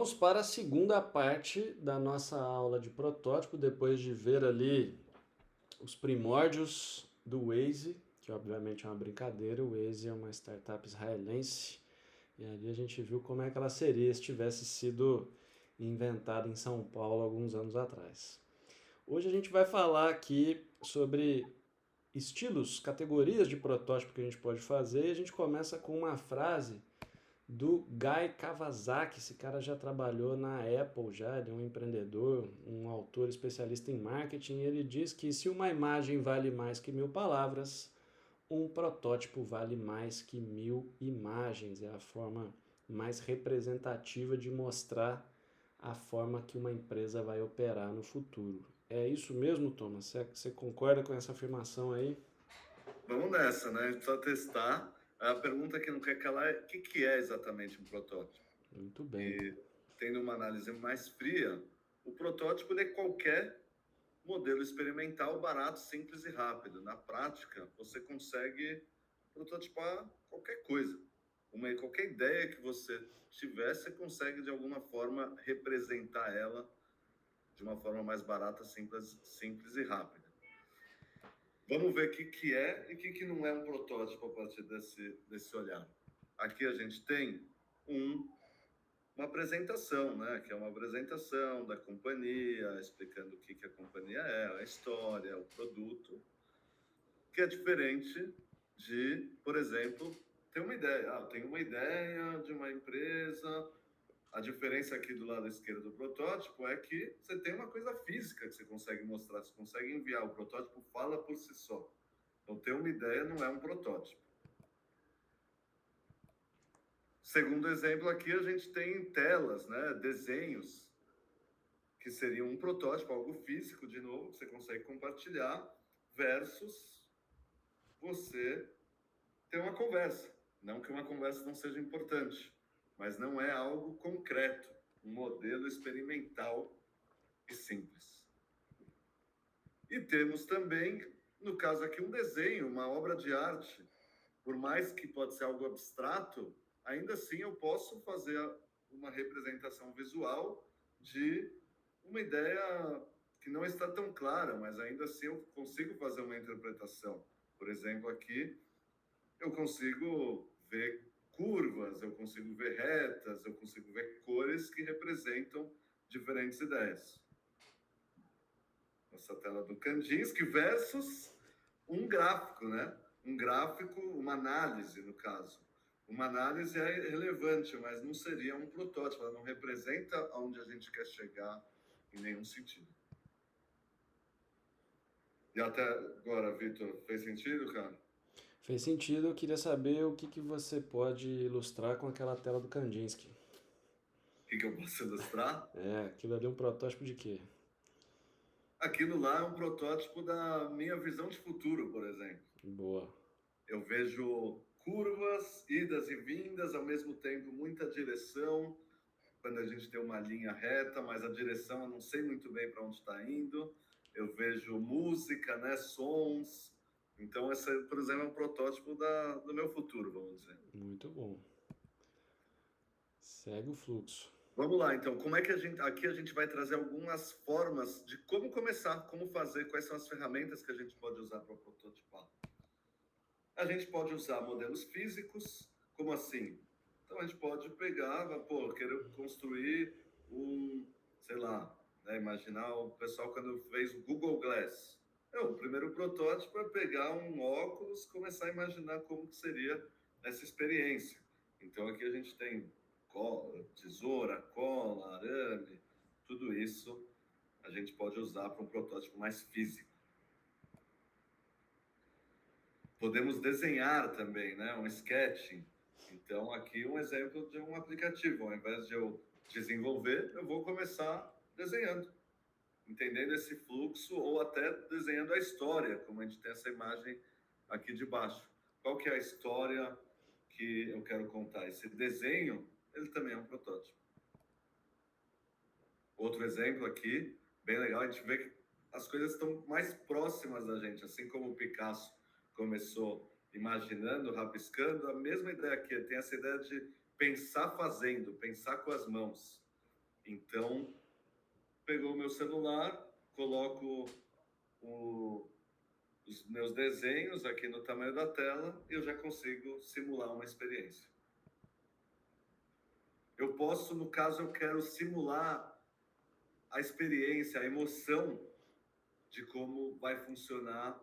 Vamos para a segunda parte da nossa aula de protótipo, depois de ver ali os primórdios do Waze, que obviamente é uma brincadeira. O Waze é uma startup israelense, e ali a gente viu como é que ela seria se tivesse sido inventada em São Paulo alguns anos atrás. Hoje a gente vai falar aqui sobre estilos, categorias de protótipo que a gente pode fazer, e a gente começa com uma frase do Guy Kawasaki. Esse cara já trabalhou na Apple, já, ele é um empreendedor, um autor especialista em marketing. E ele diz que se uma imagem vale mais que 1.000 palavras, um protótipo vale mais que 1.000 imagens. É a forma mais representativa de mostrar a forma que uma empresa vai operar no futuro. É isso mesmo, Thomas? Você concorda com essa afirmação aí? Vamos nessa, né? A gente precisa testar. A pergunta que não quer calar é o que é exatamente um protótipo? Muito bem. E tendo uma análise mais fria, o protótipo é qualquer modelo experimental barato, simples e rápido. Na prática, você consegue prototipar qualquer coisa. Qualquer ideia que você tiver, você consegue de alguma forma representar ela de uma forma mais barata, simples e rápida. Vamos ver o que é e o que não é um protótipo a partir desse olhar. Aqui a gente tem uma apresentação, né? Que é uma apresentação da companhia, explicando o que a companhia é, a história, o produto, que é diferente de, por exemplo, ter uma ideia. Eu tenho uma ideia de uma empresa. A diferença aqui do lado esquerdo do protótipo é que você tem uma coisa física que você consegue mostrar, você consegue enviar. O protótipo fala por si só. Então, ter uma ideia não é um protótipo. Segundo exemplo, aqui a gente tem telas, né, desenhos, que seriam um protótipo, algo físico, de novo, que você consegue compartilhar, versus você ter uma conversa. Não que uma conversa não seja importante, mas não é algo concreto, um modelo experimental e simples. E temos também, no caso aqui, um desenho, uma obra de arte. Por mais que pode ser algo abstrato, ainda assim eu posso fazer uma representação visual de uma ideia que não está tão clara, mas ainda assim eu consigo fazer uma interpretação. Por exemplo, aqui eu consigo ver curvas, eu consigo ver retas, eu consigo ver cores que representam diferentes ideias. Essa tela do Kandinsky versus um gráfico, né? Um gráfico, uma análise, no caso. Uma análise é relevante, mas não seria um protótipo, ela não representa onde a gente quer chegar em nenhum sentido. E até agora, Vitor, fez sentido, cara? Fez sentido, eu queria saber o que você pode ilustrar com aquela tela do Kandinsky. O que eu posso ilustrar? É, aquilo ali é um protótipo de quê? Aquilo lá é um protótipo da minha visão de futuro, por exemplo. Boa. Eu vejo curvas, idas e vindas, ao mesmo tempo muita direção, quando a gente tem uma linha reta, mas a direção eu não sei muito bem para onde está indo. Eu vejo música, né, sons. Então, esse, por exemplo, é um protótipo do meu futuro, vamos dizer. Muito bom. Segue o fluxo. Vamos lá, então, como é que aqui a gente vai trazer algumas formas de como começar, como fazer, quais são as ferramentas que a gente pode usar para prototipar. A gente pode usar modelos físicos, como assim? Então a gente pode pegar, pô, eu quero construir sei lá, né, imaginar o pessoal quando fez o Google Glass. O primeiro protótipo é pegar um óculos, começar a imaginar como que seria essa experiência. Então aqui a gente tem cola, tesoura, cola, arame, tudo isso a gente pode usar para um protótipo mais físico. Podemos desenhar também, né? Um sketching. Então, aqui um exemplo de um aplicativo. Ao invés de eu desenvolver, eu vou começar desenhando, entendendo esse fluxo ou até desenhando a história, como a gente tem essa imagem aqui de baixo. Qual que é a história que eu quero contar? Esse desenho, ele também é um protótipo. Outro exemplo aqui, bem legal, a gente vê que as coisas estão mais próximas da gente, assim como o Picasso começou imaginando, rabiscando, a mesma ideia aqui, tem essa ideia de pensar fazendo, pensar com as mãos. Então, pegou o meu celular, coloco os meus desenhos aqui no tamanho da tela e eu já consigo simular uma experiência. Eu posso, no caso, eu quero simular a experiência, a emoção de como vai funcionar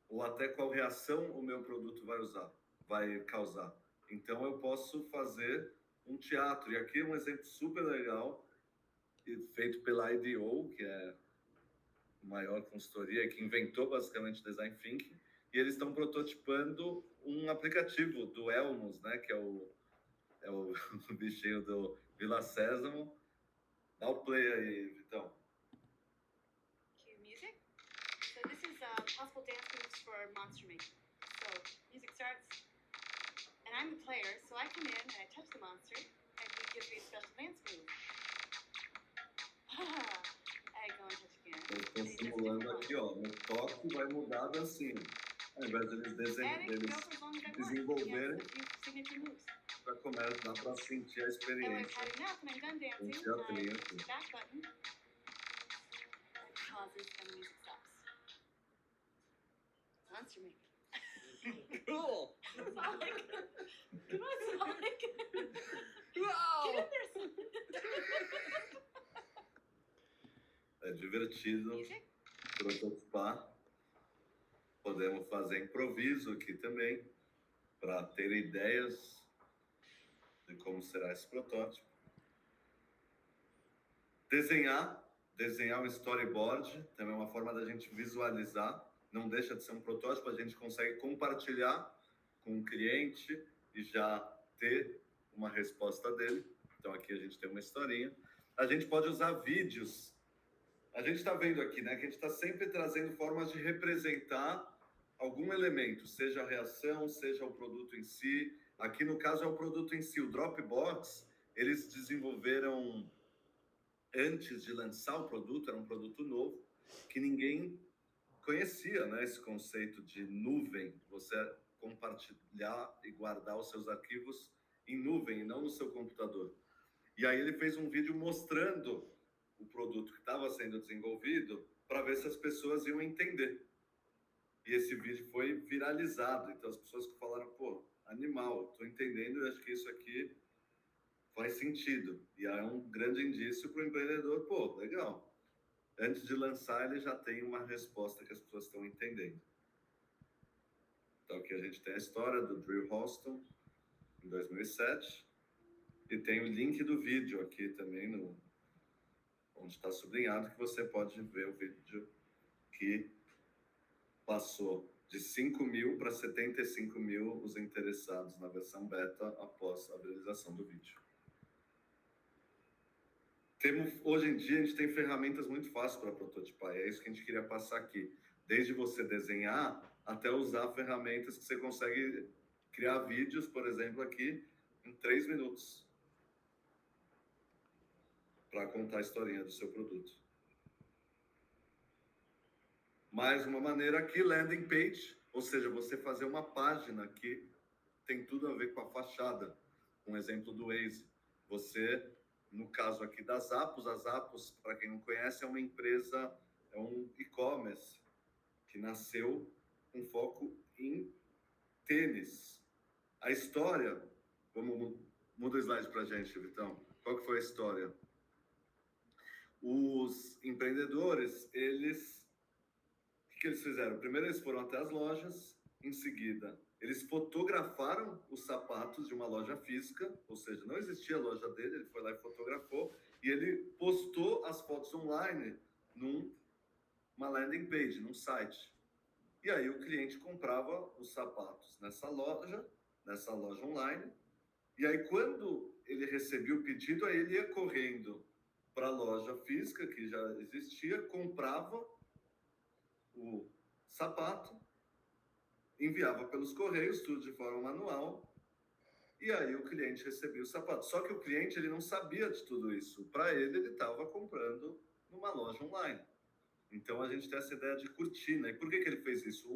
ou até qual reação o meu produto vai causar. Então, eu posso fazer um teatro. E aqui é um exemplo super legal, feito pela IDEO, que é a maior consultoria que inventou basicamente Design Thinking. E eles estão prototipando um aplicativo do Elmos, né, que é o bichinho do Vila Sésamo. Dá o play aí, Vitão. Cue music. So this is possible dance moves for Monster Maker. So music starts, and I'm the player, so I come in and I touch the monster, and he gives me a special dance move. I go and touch again. Eles estão simulando aqui, ó, no toque vai mudar a dancinha. Ao invés deles desenvolverem, já começa, dá para sentir a experiência. Um teatrinho aqui. Monster Maker. Cool. Sonic. Come on, Sonic. Uau! Get in there, Sonic. É divertido Music. prototipar. Podemos fazer improviso aqui também, para ter ideias de como será esse protótipo. Desenhar um storyboard, também é uma forma da gente visualizar, não deixa de ser um protótipo, a gente consegue compartilhar com o cliente e já ter uma resposta dele. Então aqui a gente tem uma historinha. A gente pode usar vídeos. A gente está vendo aqui, né, que a gente está sempre trazendo formas de representar algum elemento, seja a reação, seja o produto em si. Aqui no caso é o produto em si. O Dropbox, eles desenvolveram antes de lançar o produto, era um produto novo, que ninguém conhecia, né, esse conceito de nuvem, você compartilhar e guardar os seus arquivos em nuvem e não no seu computador. E aí ele fez um vídeo mostrando o produto que estava sendo desenvolvido para ver se as pessoas iam entender. E esse vídeo foi viralizado, então as pessoas que falaram, pô, animal, estou entendendo e acho que isso aqui faz sentido. E aí é um grande indício para o empreendedor, pô, legal. Antes de lançar, ele já tem uma resposta que as pessoas estão entendendo. Então aqui a gente tem a história do Drew Houston, em 2007, e tem o link do vídeo aqui também, onde está sublinhado, que você pode ver o vídeo que passou de 5 mil para 75 mil os interessados na versão beta após a realização do vídeo. Hoje em dia, a gente tem ferramentas muito fáceis para prototipar, e é isso que a gente queria passar aqui. Desde você desenhar, até usar ferramentas que você consegue criar vídeos, por exemplo, aqui, em 3 minutos, para contar a historinha do seu produto. Mais uma maneira aqui, landing page, ou seja, você fazer uma página que tem tudo a ver com a fachada. Um exemplo do Waze. Você, no caso aqui das Zappos, a Zappos, para quem não conhece, é uma empresa, é um e-commerce que nasceu com foco em tênis. A história, muda o slide para a gente, Vitão. Qual que foi a história? Os empreendedores, o que eles fizeram? Primeiro eles foram até as lojas, em seguida eles fotografaram os sapatos de uma loja física, ou seja, não existia a loja dele, ele foi lá e fotografou, e ele postou as fotos online numa landing page, num site. E aí o cliente comprava os sapatos nessa loja online, e aí quando ele recebia o pedido, aí ele ia correndo para a loja física, que já existia, comprava o sapato, enviava pelos correios, tudo de forma manual, e aí o cliente recebia o sapato. Só que o cliente ele não sabia de tudo isso. Para ele estava comprando numa loja online. Então a gente tem essa ideia de cortina. E por que ele fez isso?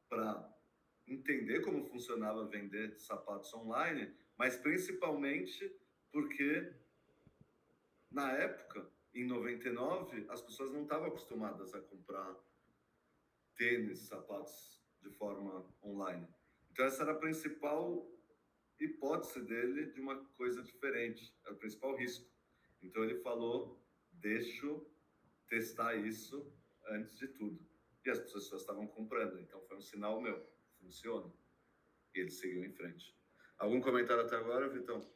Para entender como funcionava vender sapatos online, mas principalmente porque na época, em 99, as pessoas não estavam acostumadas a comprar tênis, sapatos de forma online. Então essa era a principal hipótese dele de uma coisa diferente, é o principal risco. Então ele falou, deixa eu testar isso antes de tudo. E as pessoas estavam comprando, então foi um sinal meu, funciona. E ele seguiu em frente. Algum comentário até agora, Vitão?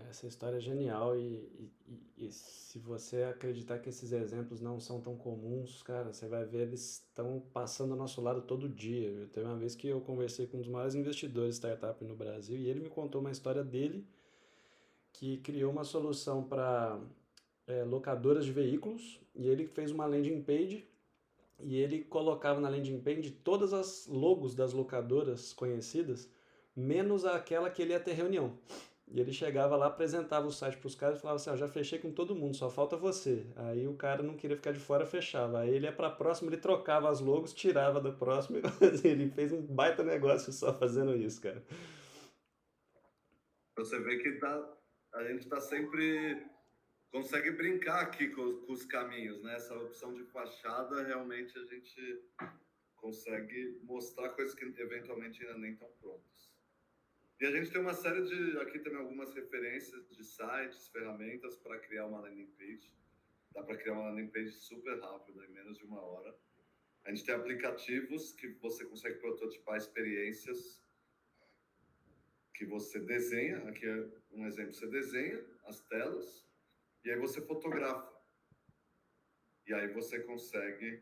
Essa história é genial e se você acreditar que esses exemplos não são tão comuns, cara, você vai ver eles estão passando ao nosso lado todo dia. Teve uma vez que eu conversei com um dos maiores investidores de startup no Brasil e ele me contou uma história dele que criou uma solução para locadoras de veículos e ele fez uma landing page e ele colocava na landing page todas as logos das locadoras conhecidas, menos aquela que ele ia ter reunião. E ele chegava lá, apresentava o site para os caras e falava assim, ó, já fechei com todo mundo, só falta você. Aí o cara não queria ficar de fora, fechava. Aí ele ia para a próxima, ele trocava as logos, tirava do próximo. Ele fez um baita negócio só fazendo isso, cara. Você vê que a gente está sempre... consegue brincar aqui com os caminhos, né? Essa opção de fachada, realmente a gente consegue mostrar coisas que eventualmente ainda nem estão prontas. E a gente tem uma série de, aqui também algumas referências de sites, ferramentas para criar uma landing page. Dá para criar uma landing page super rápida, em menos de 1 hora. A gente tem aplicativos que você consegue prototipar experiências que você desenha. Aqui é um exemplo, você desenha as telas e aí você fotografa. E aí você consegue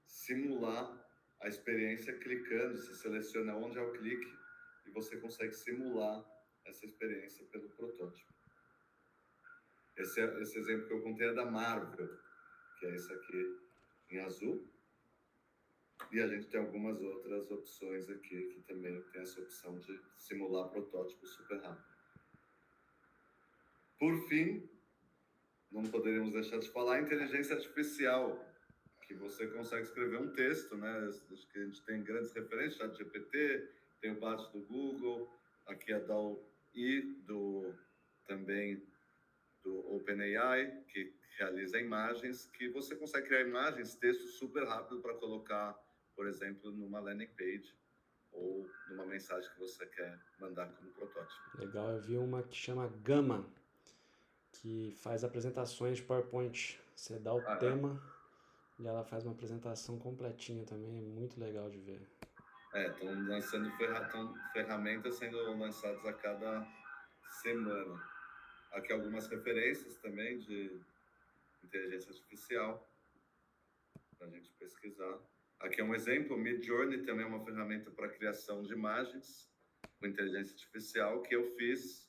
simular a experiência clicando, você seleciona onde é o clique e você consegue simular essa experiência pelo protótipo. Esse exemplo que eu contei é da Marvel, que é esse aqui em azul. E a gente tem algumas outras opções aqui que também tem essa opção de simular protótipo super rápido. Por fim, não poderíamos deixar de falar inteligência artificial, que você consegue escrever um texto, né? Acho que a gente tem grandes referências, ChatGPT, tem o Bard do Google, aqui a DALL-E também do OpenAI, que realiza imagens, que você consegue criar imagens, textos super rápido para colocar, por exemplo, numa landing page ou numa mensagem que você quer mandar como protótipo. Legal, eu vi uma que chama Gama, que faz apresentações de PowerPoint. Você dá o tema e ela faz uma apresentação completinha também, é muito legal de ver. Estão lançando ferramentas sendo lançadas a cada semana. Aqui algumas referências também de inteligência artificial para a gente pesquisar. Aqui é um exemplo, Midjourney também é uma ferramenta para criação de imagens com inteligência artificial que eu fiz,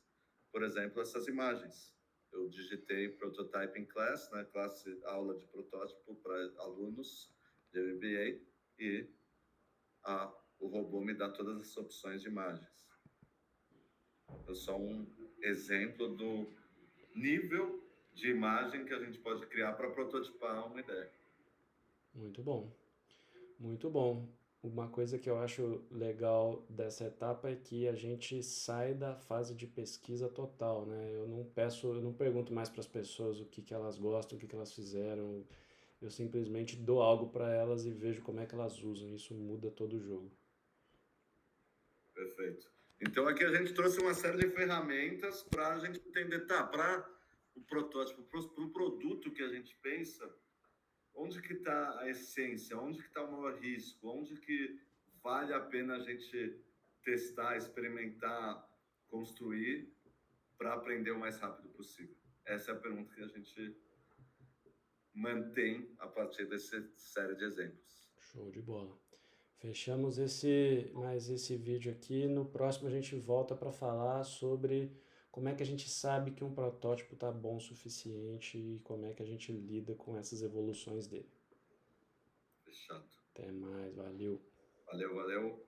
por exemplo, essas imagens. Eu digitei Prototyping Class, né, classe aula de protótipo para alunos de MBA e o robô me dá todas as opções de imagens. É só um exemplo do nível de imagem que a gente pode criar para prototipar uma ideia. Muito bom, muito bom. Uma coisa que eu acho legal dessa etapa é que a gente sai da fase de pesquisa total, né? Eu não pergunto mais para as pessoas o que elas gostam, o que elas fizeram. Eu simplesmente dou algo para elas e vejo como é que elas usam. Isso muda todo o jogo. Perfeito. Então aqui a gente trouxe uma série de ferramentas para a gente entender, para o protótipo, para o produto que a gente pensa, onde que está a essência, onde que está o maior risco, onde que vale a pena a gente testar, experimentar, construir para aprender o mais rápido possível. Essa é a pergunta que a gente mantém a partir dessa série de exemplos. Show de bola. Fechamos mais esse vídeo aqui. No próximo a gente volta para falar sobre como é que a gente sabe que um protótipo está bom o suficiente e como é que a gente lida com essas evoluções dele. Fechado. Até mais, valeu. Valeu.